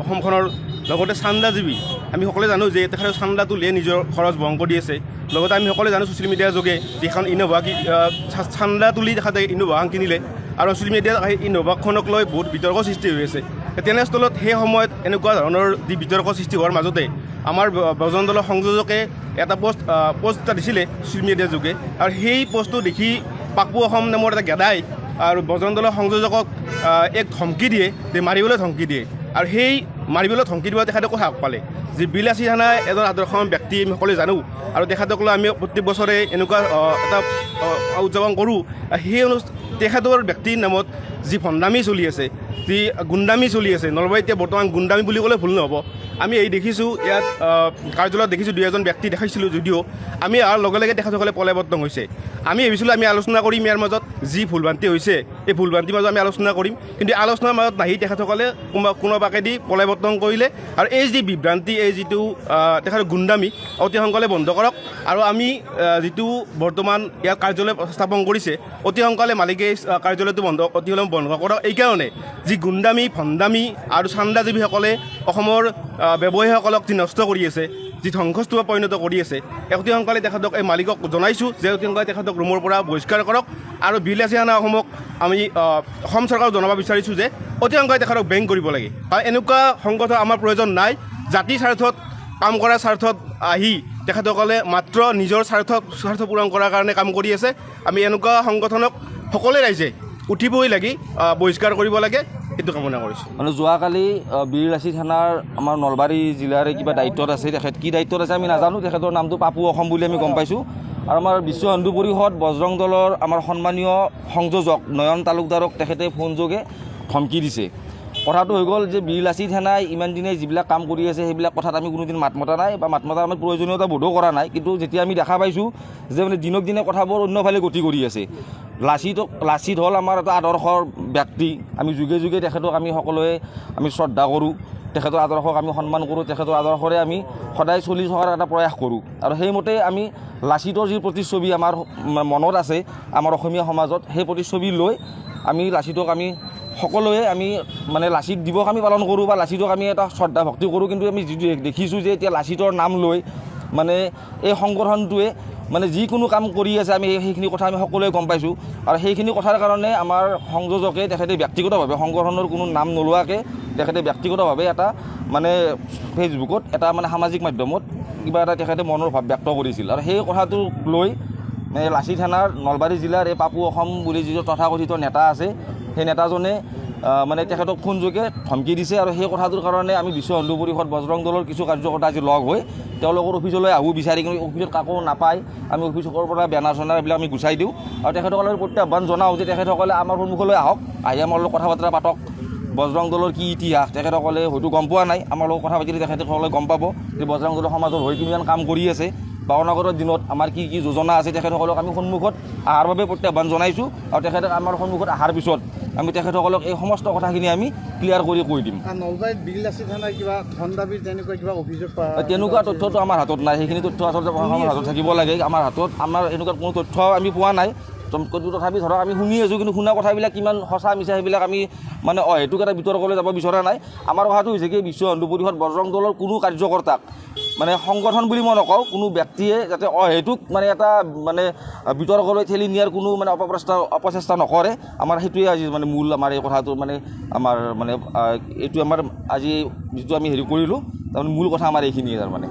অসমখনৰ লগতে চান্দাজীৱী আমি সকলোৱে জানো যে তেখেতে চান্দা তুলিয়ে নিজৰ খৰচ বহন কৰি আছে। লগতে আমি সকলোৱে জানো ছ'চিয়েল মিডিয়াৰ যোগে যিখন ইন'ভা চান্দা তুলি তেখেতে ইন'ভাখন কিনিলে আৰু ছ'চিয়েল মিডিয়াত ইন'ভাখনক লৈ বহুত বিতৰ্ক সৃষ্টি হৈ আছে। তেনেস্থলত সেই সময়ত এনেকুৱা ধৰণৰ যি বিতৰ্ক সৃষ্টি হোৱাৰ মাজতে আমাৰ বজৰং দলৰ সংযোজকে এটা পোষ্ট এটা দিছিলে ছ'চিয়েল মিডিয়াৰ যোগে আৰু সেই পোষ্টটো দেখি পাপু অসম নামৰ এটা গেদাই আৰু বজৰং দলৰ সংযোজকক এক ধমকি দিয়ে যে মাৰিবলৈ ধমকি দিয়ে আৰু সেই মাৰিবলৈ ধমকি দিব তেখেতকো সাহস পালে। যি বিলাসী থানা এজন আদৰ্শৱান ব্যক্তি আমি সকলোৱে জানো আৰু তেখেতক লৈ আমি প্ৰত্যেক বছৰে এনেকুৱা এটা উদযাপন কৰোঁ। সেই তেখেতৰ ব্যক্তিৰ নামত যি ভণ্ডামি চলি আছে, যি গুণ্ডামি চলি আছে, নলবাৰীত এতিয়া বৰ্তমান গুণ্ডামি বুলি ক'লে ভুল নহ'ব। আমি এই দেখিছোঁ ইয়াত কাৰ্যালয়ত দেখিছোঁ 2 এজন ব্যক্তি দেখাইছিলোঁ যদিও আমি অহাৰ লগে লগে তেখেতসকলে পলায়বদ্ধ হৈছে। আমি ভাবিছিলোঁ আমি আলোচনা কৰিম ইয়াৰ মাজত যি ভুলভ্ৰান্তি হৈছে এই ভুলভ্ৰান্তিৰ মাজত আমি আলোচনা কৰিম, কিন্তু আলোচনাৰ মাজত নাহি তেখেতসকলে কোনোবাকেদি পলায়বদ্ধ কৰিলে আৰু এই যি বিভ্ৰান্তি এই যিটো তেখেতৰ গুণ্ডামি অতি সোনকালে বন্ধ কৰক আৰু আমি যিটো বৰ্তমান ইয়াৰ কাৰ্যালয় স্থাপন কৰিছে অতি সোনকালে মালিকে কাৰ্যালয়টো অতি সোনকালে বন্ধ কৰক। এইকাৰণে যি গুণ্ডামি ভণ্ডামি আৰু চান্দাজীৱীসকলে অসমৰ ব্যৱসায়ীসকলক যি নষ্ট কৰি আছে, যি ধ্বংসস্তূপত পৰিণত কৰি আছে, অতি সোনকালে তেখেতক এই মালিকক জনাইছোঁ যে অতি সোনকালে তেখেতক ৰুমৰ পৰা বহিষ্কাৰ কৰক আৰু বিলাসী থানা অসমক আমি অসম চৰকাৰক জনাব বিচাৰিছোঁ যে অতি সোনকালে তেখেতক বেন কৰিব লাগে। কাৰণ এনেকুৱা সংগঠন আমাৰ প্ৰয়োজন নাই। জাতিৰ স্বাৰ্থত কাম কৰাৰ স্বাৰ্থত আহি তেখেতসকলে মাত্ৰ নিজৰ স্বাৰ্থ পূৰণ কৰাৰ কাৰণে কাম কৰি আছে। আমি এনেকুৱা সংগঠনক সকলোৱে ৰাইজে উঠিবই লাগি বহিষ্কাৰ কৰিব লাগে, সেইটো কামনা কৰিছোঁ। মানে যোৱাকালি বীৰলাচী থানাৰ আমাৰ নলবাৰী জিলাৰ কিবা দায়িত্বত আছে, তেখেত কি দায়িত্বত আছে আমি নাজানো। তেখেতৰ নামটো পাপু অসম বুলি আমি গম পাইছোঁ। আৰু আমাৰ বিশ্ব হিন্দু পৰিষদ বজৰং দলৰ আমাৰ সন্মানীয় সংযোজক নয়ন তালুকদাৰক তেখেতে ফোনযোগে ধমকি দিছে। কথাটো হৈ গ'ল যে বীৰলাচী থানাই ইমান দিনে যিবিলাক কাম কৰি আছে সেইবিলাক কথাত আমি কোনোদিন মাত মতা নাই বা মাত মতাৰ আমাৰ প্ৰয়োজনীয়তা বোধো কৰা নাই। কিন্তু যেতিয়া আমি দেখা পাইছোঁ যে মানে দিনক দিনে কথাবোৰ অন্যফালে গতি কৰি আছে। লাচিত হ'ল আমাৰ এটা আদৰ্শৰ ব্যক্তি। আমি যুগে যুগে তেখেতক আমি সকলোৱে আমি শ্ৰদ্ধা কৰোঁ, তেখেতৰ আদৰ্শক আমি সন্মান কৰোঁ, তেখেতৰ আদৰ্শৰে আমি সদায় চলি থকাৰ এটা প্ৰয়াস কৰোঁ। আৰু সেইমতে আমি লাচিতৰ যি প্ৰতিচ্ছবি আমাৰ মনত আছে আমাৰ অসমীয়া সমাজত, সেই প্ৰতিচ্ছবি লৈ আমি লাচিতক আমি সকলোৱে আমি মানে লাচিত দিৱস আমি পালন কৰোঁ বা লাচিতক আমি এটা শ্ৰদ্ধা ভক্তি কৰোঁ। কিন্তু আমি যিটো দেখিছোঁ যে এতিয়া লাচিতৰ নাম লৈ মানে এই সংগঠনটোৱে মানে যিকোনো কাম কৰি আছে, আমি সেইখিনি কথা আমি সকলোৱে গম পাইছোঁ। আৰু সেইখিনি কথাৰ কাৰণে আমাৰ সংযোজকে তেখেতে ব্যক্তিগতভাৱে সংগঠনৰ কোনো নাম নোলোৱাকৈ তেখেতে ব্যক্তিগতভাৱে এটা মানে ফেচবুকত এটা মানে সামাজিক মাধ্যমত কিবা এটা তেখেতে মনৰ ভাৱ ব্যক্ত কৰিছিল। আৰু সেই কথাটো লৈ লাচি থানাৰ নলবাৰী জিলাৰ এই পাপু অসম বুলি যিটো তথাকথিত নেতা আছে, সেই নেতাজনে মানে তেখেতক ফোনযোগে ধমকি দিছে। আৰু সেই কথাটোৰ কাৰণে আমি বিশ্ব হিন্দু পৰিষদ বজৰং দলৰ কিছু কাৰ্যকৰ্তা আজি লগ হৈ তেওঁলোকৰ অফিচলৈ আহোঁ বিচাৰি, কিন্তু অফিচত কাকো নাপায়। আমি অফিচৰ পৰা বেনাৰ চেনাৰ এইবিলাক আমি গুচাই দিওঁ আৰু তেখেতসকলৰ প্ৰত্যাহ্বান জনাওঁ যে তেখেতসকলে আমাৰ সন্মুখলৈ আহক, আহি আমাৰ লগত কথা বতৰা পাতক। বজৰং দলৰ কি ইতিহাস তেখেতসকলে হয়তো গম পোৱা নাই, আমাৰ লগত কথা পাতিলে তেখেতসকলে গম পাব যে বজৰং দলৰ সমাজৰ হৈ কিমান কাম কৰি আছে বা অনাগত দিনত আমাৰ কি কি যোজনা আছে। তেখেতসকলক আমি সন্মুখত অহাৰ বাবে প্ৰত্যাহ্বান জনাইছোঁ আৰু তেখেতে আমাৰ সন্মুখত অহাৰ পিছত আমি তেখেতসকলক এই সমস্ত কথাখিনি আমি ক্লিয়াৰ কৰি কৈ দিম। নলবাৰীত বীৰলাচী থানাৰ কিবা ধন দাবীৰ তেনেকুৱা কিবা অভিযোগ তেনেকুৱা তথ্যটো আমাৰ হাতত নাই। সেইখিনি তথ্য আচলতে প্ৰশাসনৰ হাতত থাকিব লাগে। আমাৰ হাতত আমাৰ এনেকুৱা কোনো তথ্য আমি পোৱা নাই। তথাপি ধৰক আমি শুনি আছোঁ, কিন্তু শুনা কথাবিলাক কিমান সঁচা মিছা সেইবিলাক আমি মানে অহেতুক এটা বিতৰ্কলৈ যাব বিচৰা নাই। আমাৰ কথাটো হৈছে কি বিশ্ব হিন্দু পৰিষদ বজৰং দলৰ কোনো কাৰ্যকৰ্তাক মানে সংগঠন বুলি মই নকওঁ, কোনো ব্যক্তিয়ে যাতে অহেতুক মানে এটা মানে বিতৰ্কলৈ ঠেলি নিয়াৰ কোনো মানে অপচেষ্টা নকৰে। আমাৰ সেইটোৱে আজি মানে মূল আমাৰ এই কথাটো মানে আমাৰ মানে এইটো আমাৰ আজি যিটো আমি হেৰি কৰিলোঁ তাৰমানে মূল কথা আমাৰ এইখিনিয়ে তাৰমানে।